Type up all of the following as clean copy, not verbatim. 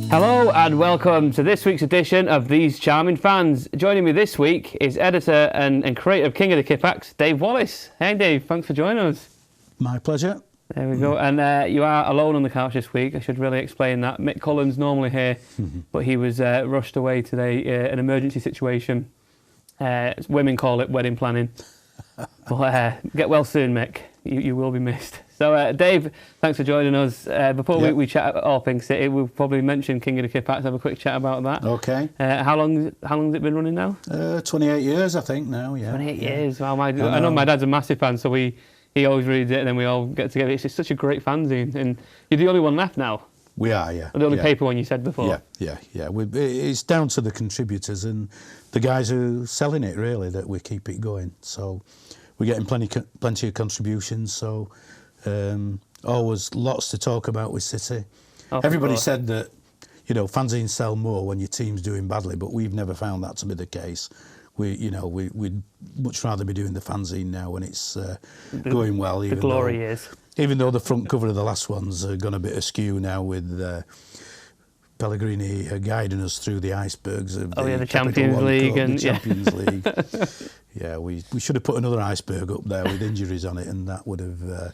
Hello and welcome to this week's edition of These Charming Fans. Joining me this week is editor and creator of King of the Kippax, Dave Wallace. Hey Dave, thanks for joining us. My pleasure. There we go. And you are alone on the couch this week. I should really explain that. Mick Cullen's normally here, but he was rushed away today, an emergency situation. Women call it wedding planning. But get well soon, Mick. You will be missed. So, Dave, thanks for joining us. Before we chat all things City, we'll probably mention King of the Kippax, have a quick chat about that. Okay. How long has it been running now? 28 years, I think, now, yeah. 28 years. Wow, I know my dad's a massive fan, so he always reads it and then we all get together. It's just such a great fanzine, and you're the only one left now. We are, yeah. The only paper one you said before. Yeah. It's down to the contributors and the guys who are selling it, really, that we keep it going. So we're getting plenty of contributions, so always lots to talk about with City. Everybody said that, fanzines sell more when your team's doing badly, but we've never found that to be the case. We'd much rather be doing the fanzine now when it's going well. The glory is. Even though the front cover of the last one's gone a bit askew now with Pellegrini guiding us through the icebergs of the Champions League. The Champions League. Yeah, we should have put another iceberg up there with injuries on it, and that would have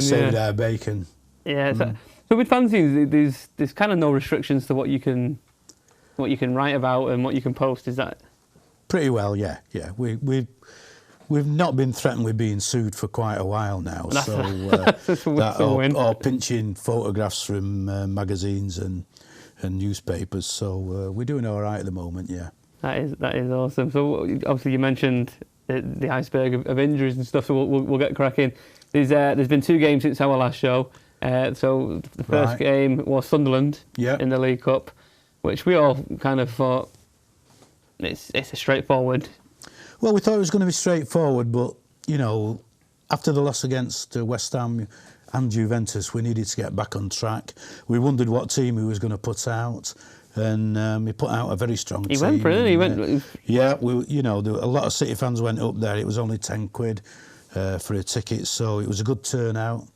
saved our bacon. Yeah. So with fanzines, there's kind of no restrictions to what you can write about and what you can post. Is that? Pretty well, yeah. We've not been threatened with being sued for quite a while now, or pinching photographs from magazines and newspapers. So we're doing all right at the moment, yeah. That is awesome. So obviously you mentioned the iceberg of injuries and stuff. So we'll get cracking. There's been 2 games since our last show. So the first game was Sunderland in the League Cup, which we all kind of thought it's a straightforward. Well, we thought it was going to be straightforward, but after the loss against West Ham and Juventus, we needed to get back on track. We wondered what team he was going to put out, and he put out a very strong team. He went for it, didn't he? Yeah, a lot of City fans went up there. It was only £10 for a ticket, so it was a good turnout,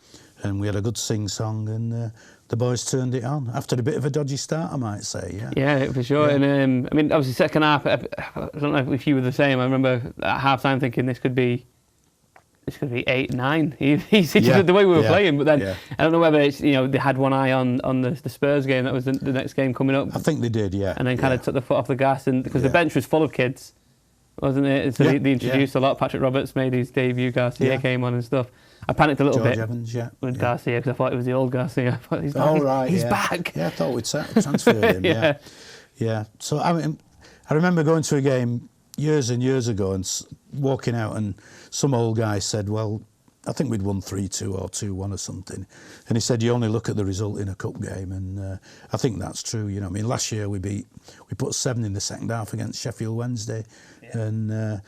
and we had a good sing-song, and the boys turned it on after a bit of a dodgy start, I might say. Yeah, for sure. Yeah. And obviously, second half. I don't know if you were the same. I remember at half time thinking this could be 8-9 easy. The way we were playing. But then I don't know whether it's they had one eye on the Spurs game. That was the next game coming up. I think they did, yeah. And then kind of took the foot off the gas, and because the bench was full of kids, wasn't it? So they introduced a lot. Patrick Roberts made his debut. Garcia came on and stuff. I panicked a little George bit Evans, with Garcia because I thought it was the old Garcia. I thought he's back. Yeah, I thought we'd transferred him. Yeah. So I remember going to a game years and years ago and walking out, and some old guy said, "Well, I think we'd won 3-2 or 2-1 or something," and he said, "You only look at the result in a cup game," and I think that's true. Last year we put 7 in the second half against Sheffield Wednesday, and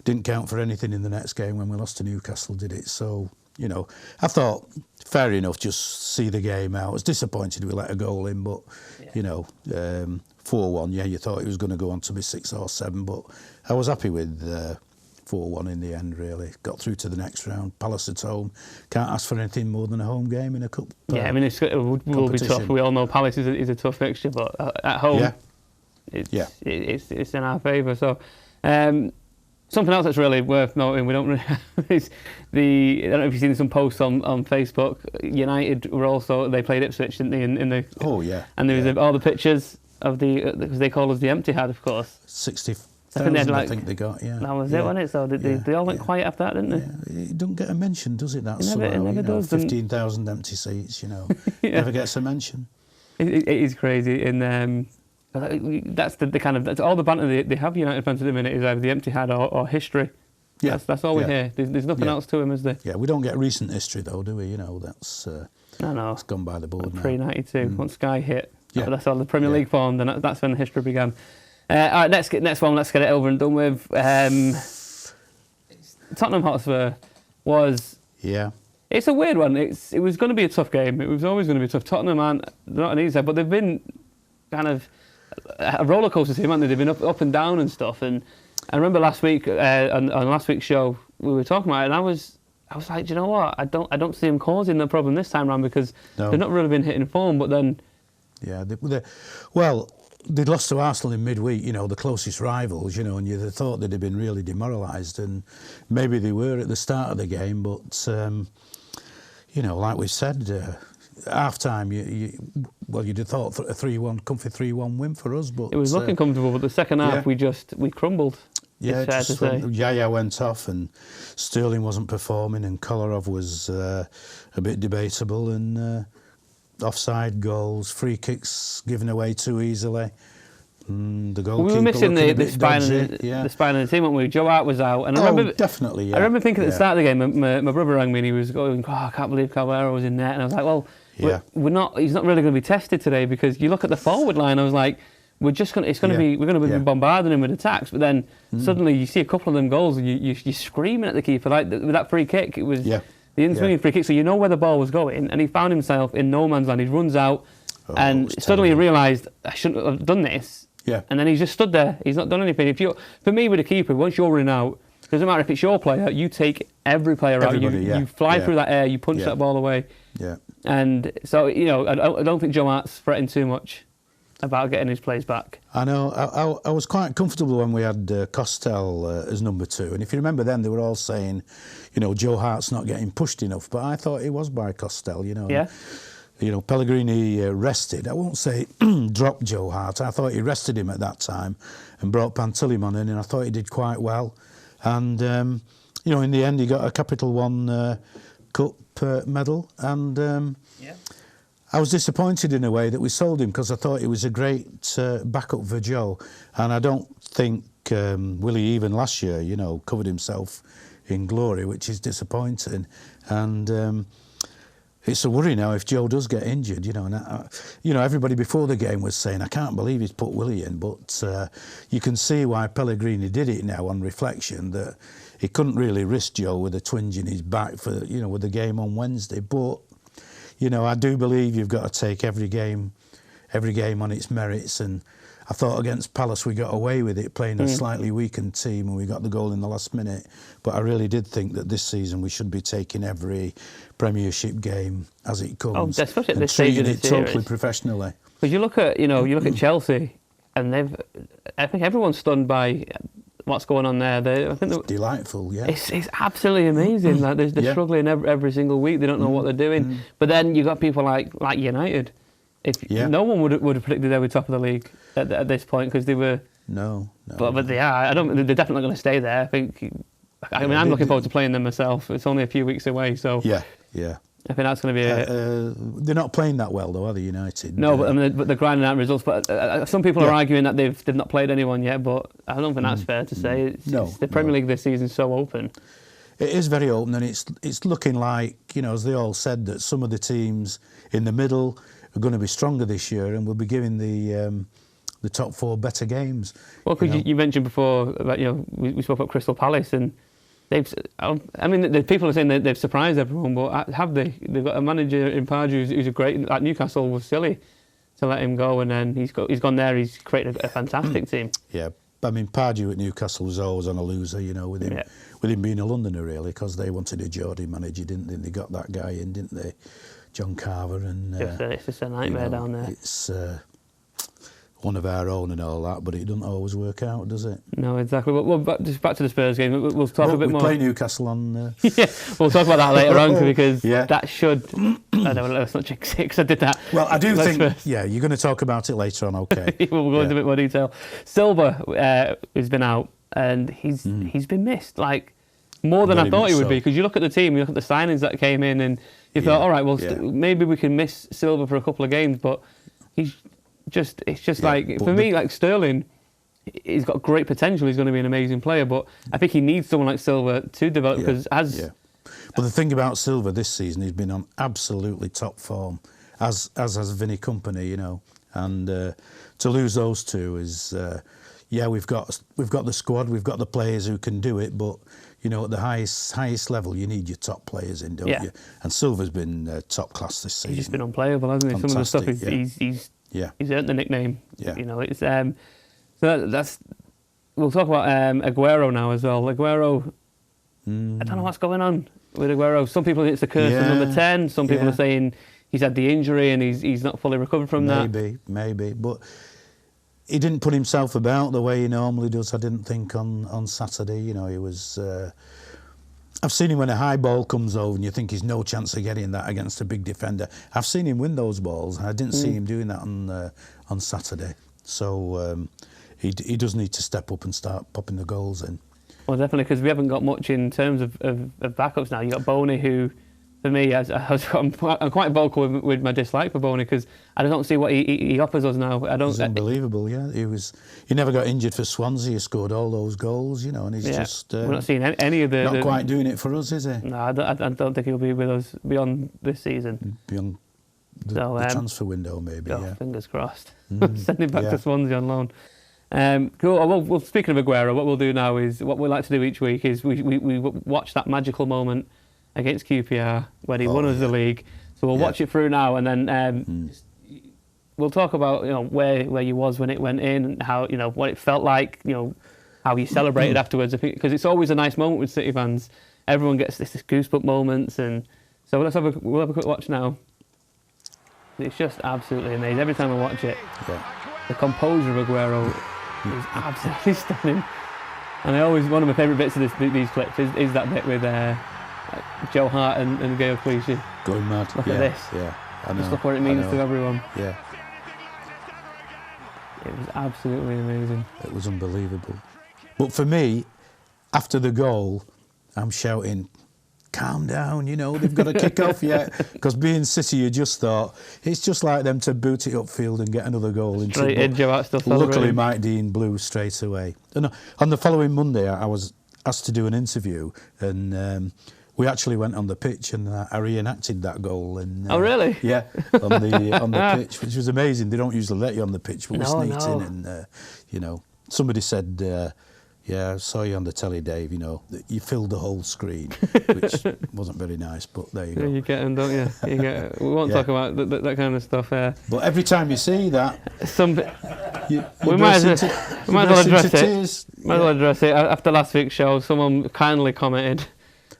didn't count for anything in the next game when we lost to Newcastle, did it? So, I thought, fair enough, just see the game out. I was disappointed we let a goal in, but, 4-1, you thought it was going to go on to be 6 or 7, but I was happy with 4-1 in the end, really. Got through to the next round. Palace at home. Can't ask for anything more than a home game in a cup. It will be tough. We all know Palace is a tough fixture, but at home, it's in our favour. So, something else that's really worth noting, we don't really is I don't know if you've seen some posts on Facebook. United were also, they played Ipswich, didn't they? In the and there was all the pictures of because they call us the Empty Had, of course. 60,000, I think they got. Yeah, that was it, wasn't it? So they all went quiet after that, didn't they? Yeah. It don't get a mention, does it? That it never does. 15,000 empty seats, never gets a mention. It is crazy, and that's the kind of that's all the banter they have. United fans at the minute is either the Empty Had or history. Yeah, that's all we hear. There's nothing else to him, is there? Yeah, we don't get recent history though, do we? That's it's gone by the board now. Pre-92, once Sky hit. Yeah. That's all the Premier League formed, and that's when the history began. All right, next one. Let's get it over and done with. Tottenham Hotspur was. Yeah. It's a weird one. It was going to be a tough game. It was always going to be tough. Tottenham they're not an easy side, but they've been kind of a roller coaster team, haven't they? They've been up and down and stuff. And I remember last week on last week's show we were talking about it, and I was like, do you know what? I don't see them causing the problem this time round because they've not really been hitting form. But then Yeah. Well, they'd lost to Arsenal in midweek, you know, the closest rivals, you know, and you'd have thought they'd have been really demoralised, and maybe they were at the start of the game, but, you know, like we said, half-time, you'd have thought a 3-1, comfy 3-1 win for us, but... It was looking comfortable, but the second half, we crumbled. Yeah, it's fair to say. Yaya went off, and Sterling wasn't performing, and Kolarov was a bit debatable, and offside goals, free kicks given away too easily. The goalkeeper we were missing the spine the team, weren't we? Joe Hart was out, and I remember definitely. Yeah. I remember thinking at the start of the game, my brother rang me and he was going, "Oh, I can't believe Caballero was in there," and I was like, "Well, we're not. He's not really going to be tested today because you look at the forward line." I was like, we're going to be bombarding him with attacks, but then suddenly you see a couple of them goals and you're screaming at the keeper like with that free kick. It was the in-swinging free kick, so you know where the ball was going, and he found himself in no man's land. He runs out, and suddenly he realised I shouldn't have done this. Yeah. And then he's just stood there. He's not done anything. For me with a keeper, once you're running out, it doesn't matter if it's your player. You take every player out. You fly through that air. You punch that ball away. Yeah. And so I don't think Joe Hart's fretting too much about getting his plays back. I know. I was quite comfortable when we had Costel as number 2, and if you remember then they were all saying, you know, Joe Hart's not getting pushed enough, but I thought he was by Costel, you know. Yeah. You know, Pellegrini rested. I won't say dropped Joe Hart. I thought he rested him at that time and brought Pantilimon in, and I thought he did quite well. And you know, in the end, he got a Capital One Cup medal, and I was disappointed in a way that we sold him because I thought he was a great backup for Joe, and I don't think Willie even last year, you know, covered himself in glory, which is disappointing. And it's a worry now if Joe does get injured, you know. And you know, everybody before the game was saying, I can't believe he's put Willie in, but you can see why Pellegrini did it now on reflection, that he couldn't really risk Joe with a twinge in his back for, you know, with the game on Wednesday. But you know, I do believe you've got to take every game on its merits, and I thought against Palace we got away with it, playing a slightly weakened team, and we got the goal in the last minute. But I really did think that this season we should be taking every Premiership game as it comes, especially at and this stage treating of the it series. totally professionally. Because you look at Chelsea, and I think everyone's stunned by what's going on there. I think it's delightful, yeah. It's absolutely amazing. Like they're struggling every single week. They don't know what they're doing. But then you got people like United. No one would have predicted they were top of the league at this point because they were. No. But they are. They're definitely not going to stay there. I'm looking forward to playing them myself. It's only a few weeks away, so yeah. I think that's going to be they're not playing that well, though, are they, United? No, but they're grinding out results. But some people are arguing that they've not played anyone yet, but I don't think that's fair to say. It's the Premier League this season is so open. It is very open, and it's looking like, you know, as they all said, that some of the teams in the middle are going to be stronger this year, and will be giving the top 4 better games. Well, because you mentioned before about, we spoke about Crystal Palace, and the people are saying that they've surprised everyone, but have they? They've got a manager in Pardew who's a great. At Newcastle was silly to let him go, and then he's gone there. He's created a fantastic team. Yeah, I mean Pardew at Newcastle was always on a loser, you know, with him being a Londoner really, because they wanted a Geordie manager, didn't they? They got that guy in, didn't they? John Carver, and it's just a nightmare down there. It's one of our own and all that, but it doesn't always work out, does it? No, exactly. Well, back to the Spurs game. We'll talk a bit more. We'll play Newcastle on... yeah, we'll talk about that later on, because that should... I don't know, let's not jinx it, because I did that. Well, I do think... Yeah, you're going to talk about it later on, OK. We'll go into a bit more detail. Silva has been out, and he's been missed, like, more than I thought he would be, because you look at the team, you look at the signings that came in, and you thought, all right, well, maybe we can miss Silva for a couple of games, but it's just like, for me, like Sterling, he's got great potential. He's going to be an amazing player, but I think he needs someone like Silva to develop, because But the thing about Silva this season, he's been on absolutely top form, as has Vinny Company, you know, and to lose those two is, we've got the squad, we've got the players who can do it, but you know, at the highest level, you need your top players in, don't you? And Silva's been top class this season. He's just been unplayable, hasn't he? Fantastic, some of the stuff he's earned the nickname. Yeah. You know, it's so that's. We'll talk about Aguero now as well. Aguero, I don't know what's going on with Aguero. Some people think it's the curse of number 10. Some people are saying he's had the injury and he's not fully recovered from that. Maybe, but he didn't put himself about the way he normally does. I didn't think on Saturday. You know, he was. I've seen him when a high ball comes over and you think he's no chance of getting that against a big defender. I've seen him win those balls. I didn't see him doing that on Saturday. So he does need to step up and start popping the goals in. Well, definitely, because we haven't got much in terms of backups now. You've got Boney, who, for me, I'm quite vocal with my dislike for Boney, because I don't see what he offers us now. It's unbelievable, yeah. He never got injured for Swansea. He scored all those goals, you know, and he's just... we're not seeing any of the... Not quite doing it for us, is he? No, I don't think he'll be with us beyond this season. Beyond the transfer window, maybe, yeah. Fingers crossed. Send him back to Swansea on loan. Cool. Well, speaking of Aguero, what we'll do now is, what we like to do each week is we watch that magical moment against QPR when he won us the league. So we'll watch it through now, and then we'll talk about, you know, where you was when it went in, and how, you know, what it felt like, you know, how you celebrated afterwards. I think, because it's always a nice moment with City fans. Everyone gets this goosebump moments, and so we'll have a quick watch now. It's just absolutely amazing. Every time I watch it, the composure of Aguero is absolutely stunning. And one of my favourite bits of these clips is that bit with Joe Hart and Gail Clichy. Going mad. Look at this. Yeah, I know. Just look what it means to everyone. Yeah. It was absolutely amazing. It was unbelievable. But for me, after the goal, I'm shouting, calm down, you know, they've got to kick off yet. Because being City, you just thought, it's just like them to boot it upfield and get another goal into it. Luckily, Mike Dean blew straight away. And on the following Monday, I was asked to do an interview, and we actually went on the pitch, and I reenacted that goal. And, oh, really? Yeah, on the pitch, which was amazing. They don't usually let you on the pitch, but we sneaked in, and, you know, somebody said... yeah, I saw you on the telly, Dave, you know, you filled the whole screen, which wasn't very nice, but there you go. You get them, don't you? We won't talk about that kind of stuff. But every time you see that, we might as well address it. Might as well address it. After last week's show, someone kindly commented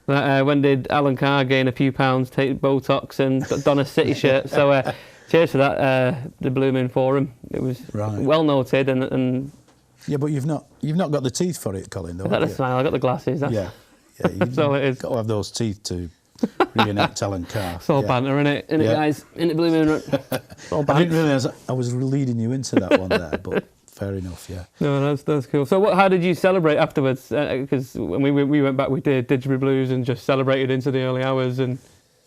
that when did Alan Carr gain a few pounds, take Botox and don a City shirt? So cheers for that, the blooming forum. It was well noted and yeah, but you've not got the teeth for it, Colin, though. I got the smile, I got the glasses. That's all it is. Got to have those teeth to reenact Alan Carr. It's all banter, innit? Innit, guys? Innit, blooming? It's all banter. I didn't realise I was leading you into that one there, but fair enough, yeah. No, that's cool. So how did you celebrate afterwards? Because when we went back, we did Didgeridoo Blues and just celebrated into the early hours. And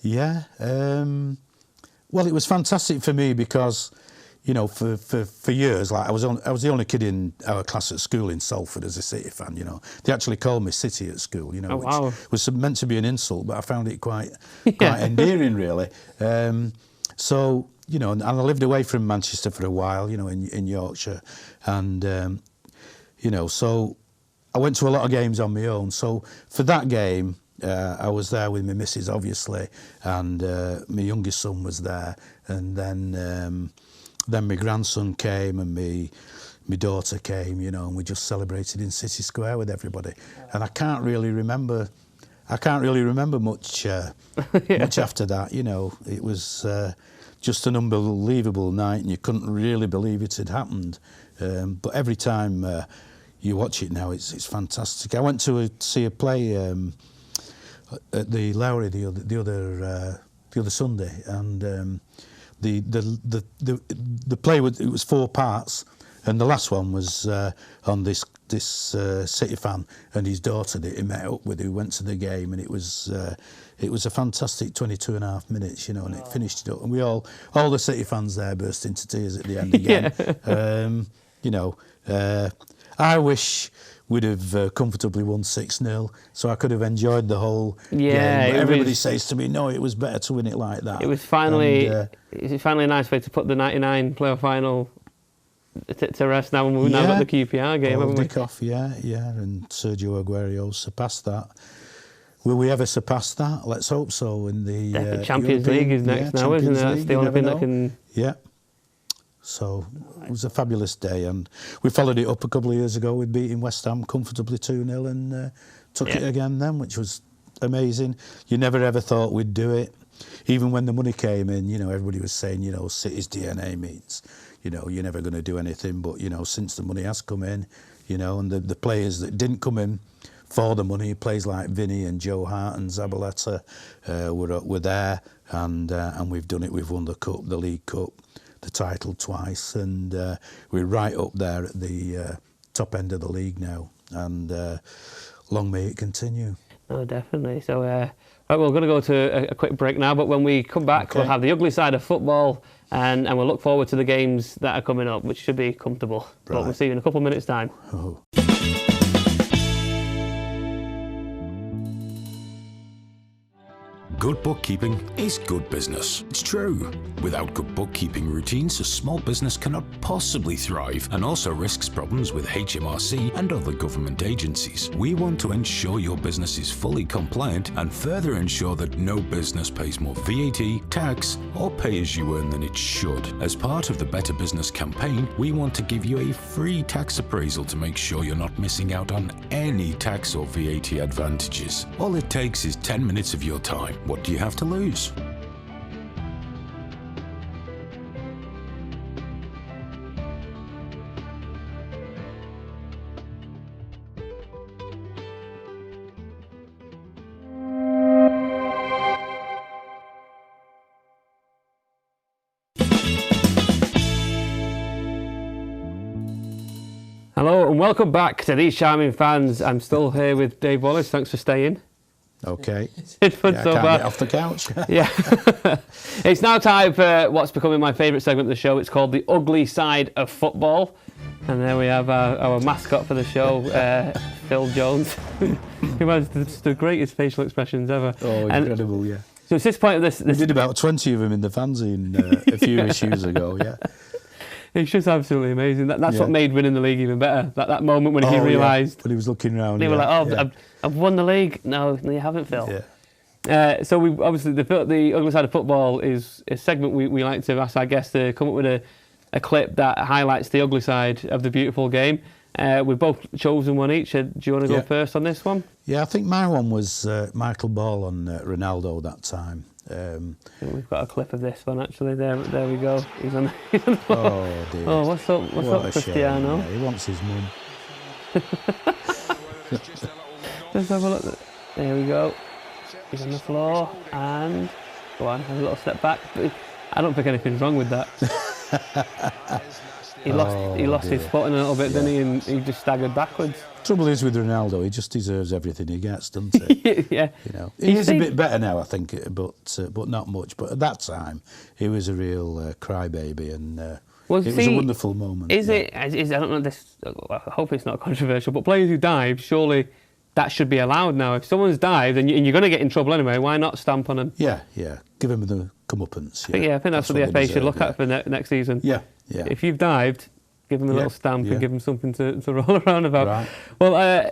yeah, well, it was fantastic for me because... You know, for years, like I was the only kid in our class at school in Salford as a City fan. You know, they actually called me City at school. You know, which was meant to be an insult, but I found it quite endearing, really. So you know, and I lived away from Manchester for a while. You know, in Yorkshire, and you know, so I went to a lot of games on my own. So for that game, I was there with my missus, obviously, and my youngest son was there, and then my grandson came and my daughter came, you know, and we just celebrated in City Square with everybody. And I can't really remember much much after that. You know, it was just an unbelievable night, and you couldn't really believe it had happened. But every time you watch it now, it's fantastic. I went to see a play at the Lowry the other Sunday, and. The play it was 4 parts, and the last one was on this City fan and his daughter that he met up with, who went to the game, and it was a fantastic 22 and a half minutes, you know, and it finished it up, and we all the City fans there burst into tears at the end again. You know, I wish we'd have comfortably won 6-0, so I could have enjoyed the whole game. But everybody says to me, no, it was better to win it like that. It was finally a nice way to put the 99 playoff final to rest now, and we've now got the QPR game, haven't we? Off, yeah, and Sergio Aguero surpassed that. Will we ever surpass that? Let's hope so. In the Champions League is next now, isn't it? That's the only thing that can... Yeah. So it was a fabulous day, and we followed it up a couple of years ago with beating West Ham comfortably 2-0 and took it again then, which was amazing. You never ever thought we'd do it. even when the money came in, you know, everybody was saying, you know, City's DNA means, you know, you're never going to do anything. But, you know, since the money has come in, you know, and the players that didn't come in for the money, players like Vinny and Joe Hart and Zabaleta were there, and we've done it. We've won the cup, the League Cup, the title twice, and we're right up there at the top end of the league now, and long may it continue. Oh, definitely. So, right, we're going to go to a quick break now, but when we come back, we'll have the ugly side of football, and we'll look forward to the games that are coming up, which should be comfortable. Right. But we'll see you in a couple of minutes' time. Oh. Good bookkeeping is good business. It's true. Without good bookkeeping routines, a small business cannot possibly thrive, and also risks problems with HMRC and other government agencies. We want to ensure your business is fully compliant and further ensure that no business pays more VAT, tax, or pay-as-you-earn than it should. As part of the Better Business campaign, we want to give you a free tax appraisal to make sure you're not missing out on any tax or VAT advantages. All it takes is 10 minutes of your time. What do you have to lose? Hello and welcome back to These Charming Fans. I'm still here with Dave Wallace. Thanks for staying. Okay. It's fun so I can't far. get off the couch. Yeah. It's now time for what's becoming my favourite segment of the show. It's called The Ugly Side of Football. And there we have our mascot for the show, Phil Jones, who has the greatest facial expressions ever. Oh, incredible, yeah. So it's this point of this... We did about 20 of them in the fanzine a few issues ago, yeah. It's just absolutely amazing. That's what made winning the league even better. That moment when he realised... When he was looking around. They were like, I've won the league. No, you haven't, Phil. Yeah. So we obviously, the Ugly Side of Football is a segment we like to ask our guests to come up with a clip that highlights the ugly side of the beautiful game. We've both chosen one each. Do you want to go first on this one? Yeah, I think my one was Michael Ball on Ronaldo that time. We've got a clip of this one actually. There we go. He's on the floor. Oh dear. Oh, what's up, Cristiano? Yeah, he wants his mum. Let's have a look. There we go. He's on the floor and go on, have a little step back. I don't think anything's wrong with that. He lost his footing a little bit, didn't he? And he just staggered backwards. Trouble is with Ronaldo, he just deserves everything he gets, doesn't he? Yeah. You know, he is a bit better now, I think, but not much. But at that time, he was a real crybaby, and it was a wonderful moment. Is it? I don't know this. I hope it's not controversial, but players who dive, surely that should be allowed now. If someone's dived and you're going to get in trouble anyway, why not stamp on them? Yeah. Give them the comeuppance. I think that's what the FA should look at for next season. Yeah. If you've dived, give them a little stamp and give them something to roll around about. Right. Well,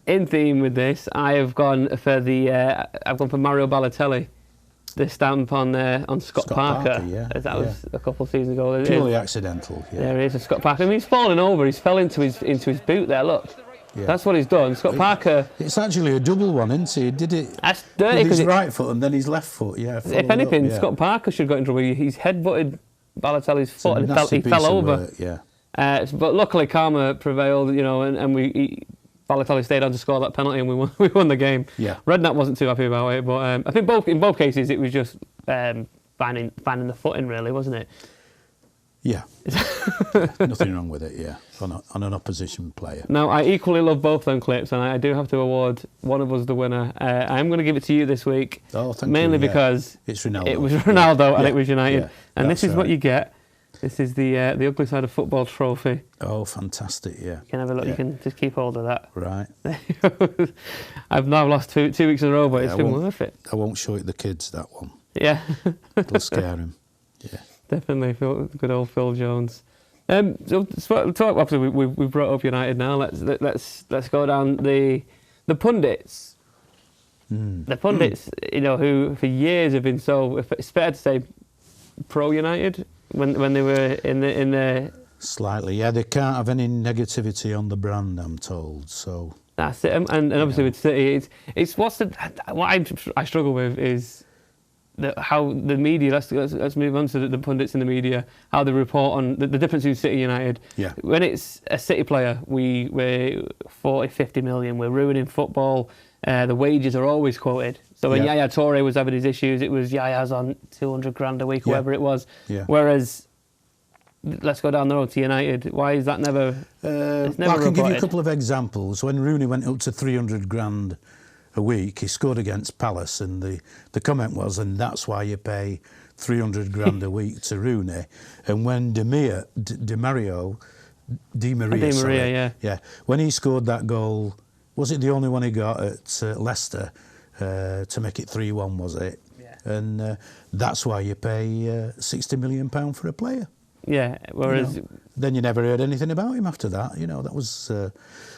in theme with this, I've gone for Mario Balotelli, the stamp on Scott Parker. That was a couple of seasons ago. Purely accidental. Yeah. There he is, Scott Parker. I mean, he's fallen over. He's fell into his boot there. Look. Yeah. That's what he's done. Scott Parker... It's actually a double one, isn't he? He did it that's dirty, with his right foot and then his left foot, If anything, Scott Parker should have got in trouble. He's head-butted Balotelli's foot and he fell over. But luckily karma prevailed, you know, and Balotelli stayed on to score that penalty and we won the game. Yeah. Redknapp wasn't too happy about it, but I think in both cases it was just finding the footing, really, wasn't it? Yeah. Nothing wrong with it, on an opposition player. Now, I equally love both them clips, and I do have to award one of us the winner. I'm going to give it to you this week. Oh, thank mainly you. Because it's Ronaldo. It was Ronaldo and it was United. Yeah, and this is what you get. This is the Ugly Side of Football trophy. Oh, fantastic, yeah. You can have a look. You can just keep hold of that. Right. I've now lost two weeks in a row, but it's been worth it. I won't show it the kids, that one. Yeah. It'll scare them. Yeah. Definitely, good old Phil Jones. So obviously we've brought up United now. Let's go down the pundits. The pundits, you know, who for years have been so. It's fair to say, pro United when they were in the. Slightly, yeah. They can't have any negativity on the brand, I'm told. So that's it. And obviously with City, it's what I struggle with is how the media, let's move on to the pundits in the media, how they report on the difference between City United. Yeah. When it's a City player, we're 40, 50 million, we're ruining football, the wages are always quoted. So when Yaya Toure was having his issues, it was Yaya's on 200 grand a week, whatever it was. Yeah. Whereas, let's go down the road to United, why is that never, it's never I can give you a reported? couple of examples. When Rooney went up to 300 grand a week, he scored against Palace, and the comment was, and that's why you pay 300 grand a week to Rooney. And when Di Maria, when he scored that goal, was it the only one he got at Leicester to make it 3-1, was it? Yeah. And that's why you pay £60 million for a player. Yeah, whereas... Then you never heard anything about him after that. That was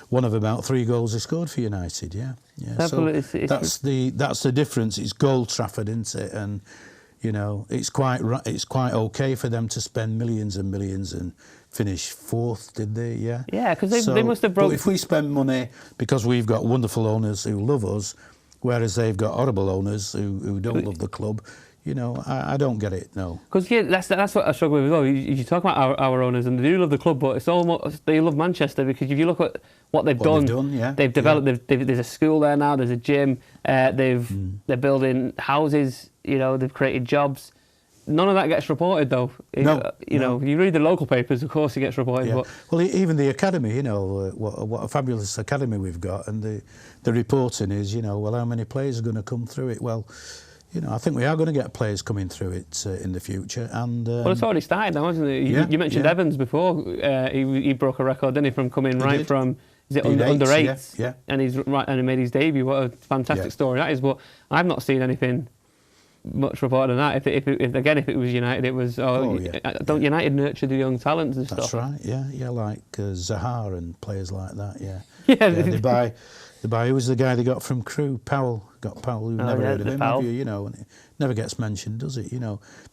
one of about 3 goals he scored for United. Yeah. So that's the difference. It's Gold Trafford, isn't it? And it's quite okay for them to spend millions and millions and finish 4th, did they? Yeah. Yeah, because they must have broke. But if we spend money because we've got wonderful owners who love us, whereas they've got horrible owners who don't love the club. I don't get it, no. Because that's what I struggle with as well. You talk about our owners, and they do love the club, but it's almost they love Manchester because if you look at what they've done, they've developed. There's a school there now. There's a gym. They're building houses. They've created jobs. None of that gets reported, though. No. You read the local papers, of course, it gets reported. Yeah. But well, even the academy, what a fabulous academy we've got, and the reporting is, well, how many players are going to come through it? Well. I think we are going to get players coming through it in the future. And well, it's already started now, hasn't it? You mentioned Evans before. He broke a record, didn't he, from coming from under 8s? Yeah. And he made his debut. What a fantastic story that is. But I've not seen anything much reported on that. If it was United, it was don't United nurture the young talents and stuff? That's right. Yeah, like Zaha and players like that. Yeah. They buy. Who was the guy they got from Crewe? Powell. Got Powell. Who never heard of him, have you? And it never gets mentioned, does it?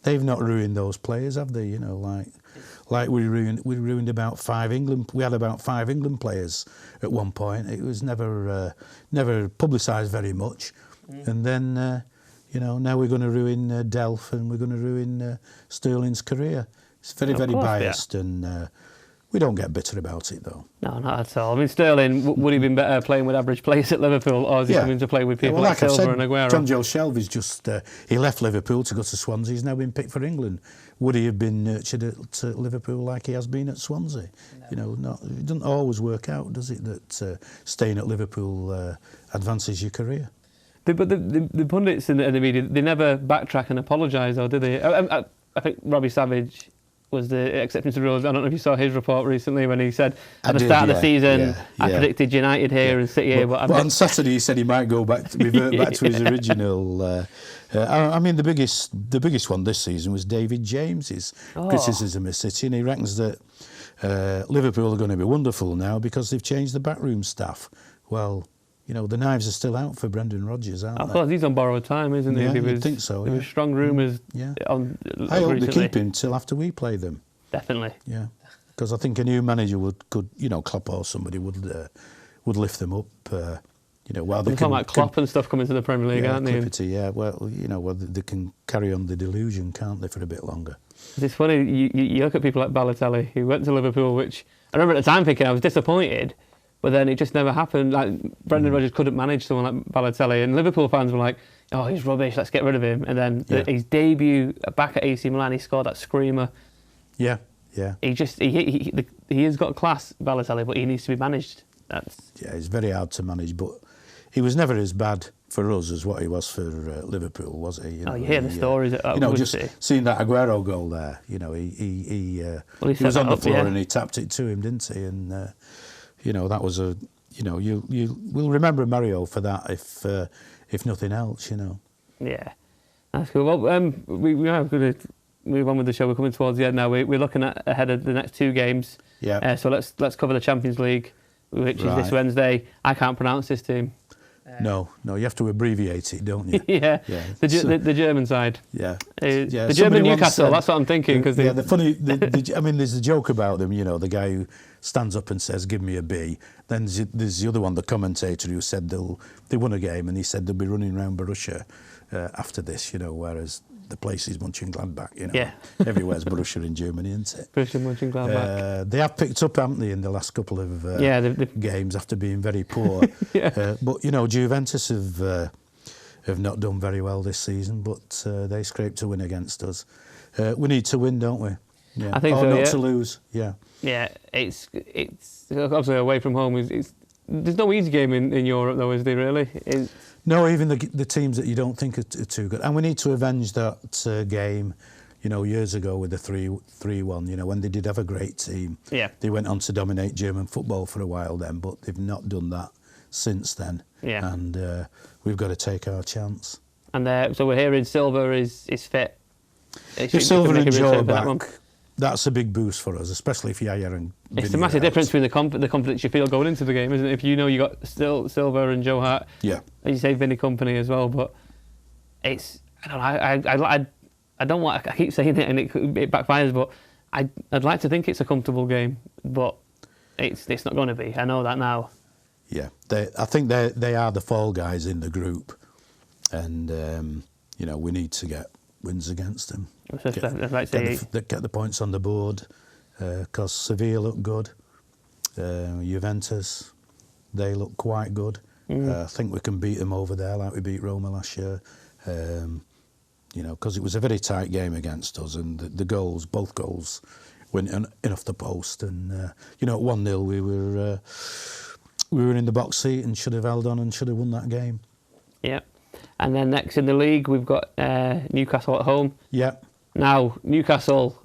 They've not ruined those players, have they? Like we ruined about 5 England. We had about 5 England players at one point. It was never publicised very much, and then now we're going to ruin Delph, and we're going to ruin Sterling's career. It's very biased, and we don't get bitter about it, though. No, not at all. I mean, Sterling, would he have been better playing with average players at Liverpool, or is he coming to play with people like Silva and Aguero? John Joe Shelby's just... he left Liverpool to go to Swansea. He's now been picked for England. Would he have been nurtured at Liverpool like he has been at Swansea? No. It doesn't always work out, does it, that staying at Liverpool advances your career? But the pundits in the media, they never backtrack and apologise, though, do they? I think Robbie Savage was the acceptance of rules. I don't know if you saw his report recently when he said at the start of the season, I predicted United here and City here. But on Saturday he said he might revert back to his original. I mean, the biggest one this season was David James's criticism of City, and he reckons that Liverpool are going to be wonderful now because they've changed the backroom staff. Well, the knives are still out for Brendan Rodgers, aren't they? Of course, he's on borrowed time, isn't he? Yeah, you'd think so. There was strong rumours. I hope they keep him till after we play them. Definitely. Yeah, because I think a new manager could Klopp or somebody would lift them up. While they can like Klopp and stuff coming to the Premier League, aren't they? They can carry on the delusion, can't they, for a bit longer? It's funny. You look at people like Balotelli, who went to Liverpool, which I remember at the time thinking I was disappointed. But then it just never happened. Like Brendan Rodgers couldn't manage someone like Balotelli, and Liverpool fans were like, "Oh, he's rubbish. Let's get rid of him." And then his debut back at AC Milan, he scored that screamer. Yeah. He has got class, Balotelli, but he needs to be managed. He's very hard to manage, but he was never as bad for us as what he was for Liverpool, was he? You hear the stories. Just seeing that Aguero goal there. He was on the floor and he tapped it to him, didn't he? And that was we'll remember Mario for that if nothing else, Yeah, that's cool. Well, we are going to move on with the show. We're coming towards the end now. We're looking ahead of the next 2 games. Yeah. So let's cover the Champions League, which is this Wednesday. I can't pronounce this team. No, you have to abbreviate it, don't you? Yeah. The German side. Yeah. The German Newcastle. That's what I'm thinking. There's a joke about them. The guy who stands up and says, "Give me a B." Then there's the other one, the commentator, who said they won a game, and he said they'll be running around Borussia after this, whereas the place is Mönchengladbach, Yeah. Everywhere's Borussia in Germany, isn't it? Borussia Mönchengladbach. They have picked up, haven't they, in the last couple of games after being very poor. Yeah. But, Juventus have not done very well this season, but they scraped a win against us. We need to win, don't we? Yeah. I think or so, not to lose, yeah. Yeah, it's obviously away from home. There's no easy game in Europe, though, is there, really? No, even the teams that you don't think are too good. And we need to avenge that game, years ago with the 3-1, when they did have a great team. Yeah. They went on to dominate German football for a while then, but they've not done that since then. Yeah. And we've got to take our chance. And so we're hearing Silva is fit. If Silva and Joe are back, that's a big boost for us, especially if Yaya and It's Vinny the massive are out. difference between the confidence you feel going into the game, isn't it? If you got Silva and Joe Hart, yeah, as you say, Vinny Company as well. But I don't want. I keep saying it and it backfires, but I'd like to think it's a comfortable game, but it's not going to be. I know that now. Yeah, I think they are the fall guys in the group, and we need to get wins against them. Get the points on the board, because Sevilla look good, Juventus, they look quite good. I think we can beat them over there like we beat Roma last year, because it was a very tight game against us, and the goals, both goals, went in off the post, and at 1-0 we were in the box seat and should have held on and should have won that game. Yeah, and then next in the league we've got Newcastle at home. Yeah. Now, Newcastle,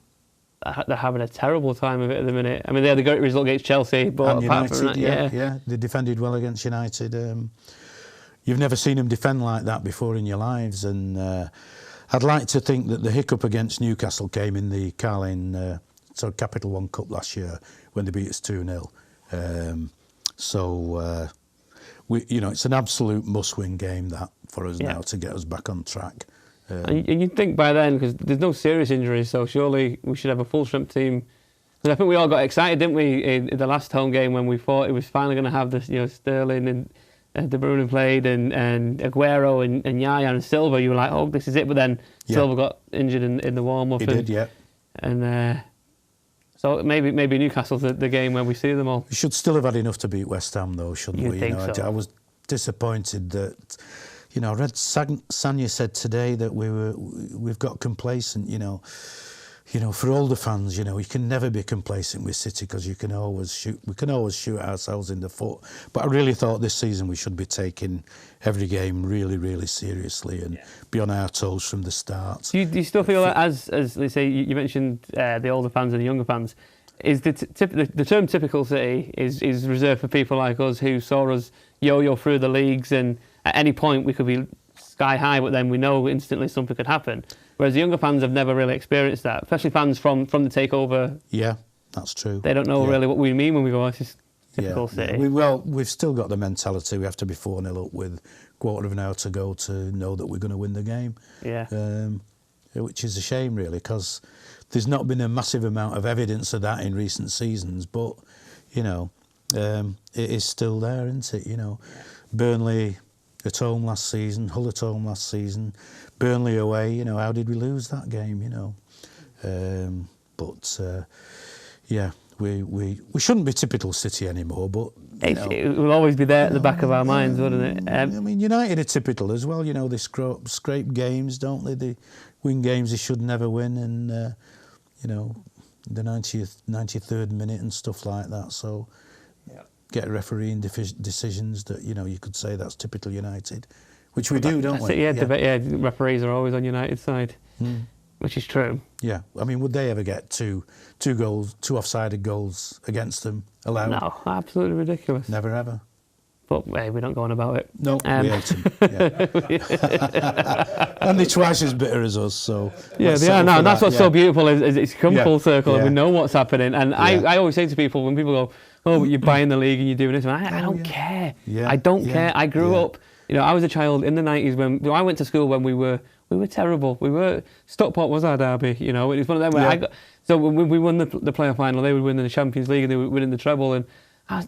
they're having a terrible time of it at the minute. I mean, they had a great result against Chelsea, but and apart United, from that, yeah, they defended well against United. You've never seen them defend like that before in your lives, and I'd like to think that the hiccup against Newcastle came in the Carling Capital One Cup last year when they beat us 2-0. It's an absolute must-win game that for us now to get us back on track. And you'd think by then, because there's no serious injuries, so surely we should have a full-strength team. Because I think we all got excited, didn't we, in the last home game when we thought it was finally going to have this, Sterling and De Bruyne played and Aguero and Yaya and Silva. You were like, oh, this is it. But then Silva got injured in the warm-up. He did, yeah. And so maybe Newcastle's the game where we see them all. We should still have had enough to beat West Ham, though, shouldn't we? Think so. I was disappointed that. I read Sanya said today that we've got complacent. For all the fans, you can never be complacent with City because we can always shoot ourselves in the foot. But I really thought this season we should be taking every game really, really seriously and be on our toes from the start. Do you still feel that, as they say, you mentioned the older fans and the younger fans, is the term typical City is reserved for people like us who saw us yo-yo through the leagues, and at any point we could be sky high, but then we know instantly something could happen. Whereas the younger fans have never really experienced that, especially fans from the takeover. Yeah, that's true. They don't know really what we mean when we go, it's just typical City. We've still got the mentality. We have to be 4-0 up with quarter of an hour to go to know that we're going to win the game. Yeah. Which is a shame, really, because there's not been a massive amount of evidence of that in recent seasons, but, it is still there, isn't it? Burnley at home last season, Hull at home last season, Burnley away, how did we lose that game, we shouldn't be typical City anymore, but it will always be there at the back of our minds, wouldn't it? United are typical as well, they scrape games, don't they? They win games they should never win, and the 90th, 93rd minute and stuff like that, so get refereeing decisions that, you could say that's typical United, which we do, don't we? Referees are always on United's side, which is true. Yeah, I mean, would they ever get two offsided goals against them allowed? No, absolutely ridiculous. Never ever. But hey, we don't go on about it. No, we hate them. And they're twice as bitter as us, so... Yeah, they are now, and that's what's so beautiful, is it's come full circle and we know what's happening. And I always say to people, when people go, oh, but you're buying the league and you're doing this, and I don't care. Yeah. I don't care. I grew up, I was a child in the 90s when I went to school when we were terrible. Stockport was our derby, it was one of them where so when we won the playoff final, they would win the Champions League and they would win the treble, and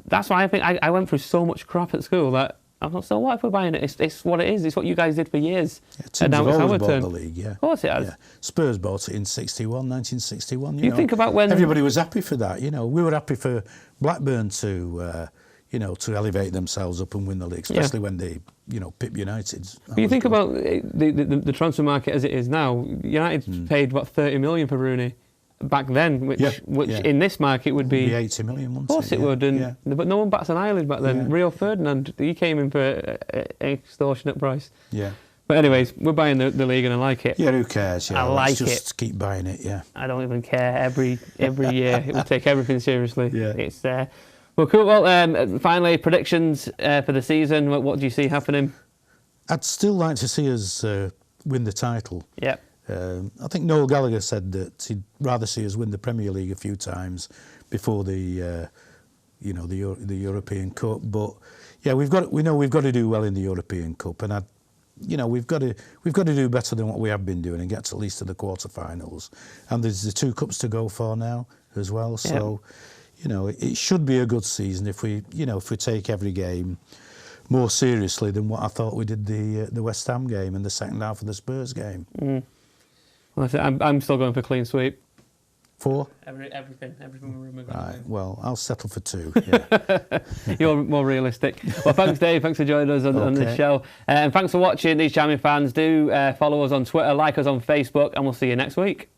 that's why I think I went through so much crap at school that So what if we're buying it? It's what it is. It's what you guys did for years. Yeah, teams have always bought the league, yeah. Of course it has. Yeah. Spurs bought it in 1961. You think about when... Everybody was happy for that, you know. We were happy for Blackburn to, to elevate themselves up and win the league, especially when they, pip United. But you think about the transfer market as it is now. United paid, 30 million for Rooney back then, which in this market would be 80 million, wouldn't it? Of course it would, but no one bats an eyelid back then. Yeah. Rio Ferdinand, he came in for an extortionate price. Yeah. But anyways, we're buying the league and I like it. Yeah, who cares? Yeah, I like it. Just keep buying it, yeah. I don't even care. Every year, it will take everything seriously. Yeah. It's well, cool. Well, finally, predictions for the season. What do you see happening? I'd still like to see us win the title. Yep. I think Noel Gallagher said that he'd rather see us win the Premier League a few times before the European Cup. But yeah, we know we've got to do well in the European Cup, and we've got to do better than what we have been doing and get to at least to the quarterfinals. And there's the 2 cups to go for now as well. So it should be a good season if we take every game more seriously than what I thought we did the West Ham game and the second half of the Spurs game. Well, I'm still going for clean sweep. 4? Everything we're going Right, well, I'll settle for 2. Yeah. You're more realistic. Well, thanks, Dave. Thanks for joining us on the show. And thanks for watching These Charming Fans. Do follow us on Twitter, like us on Facebook, and we'll see you next week.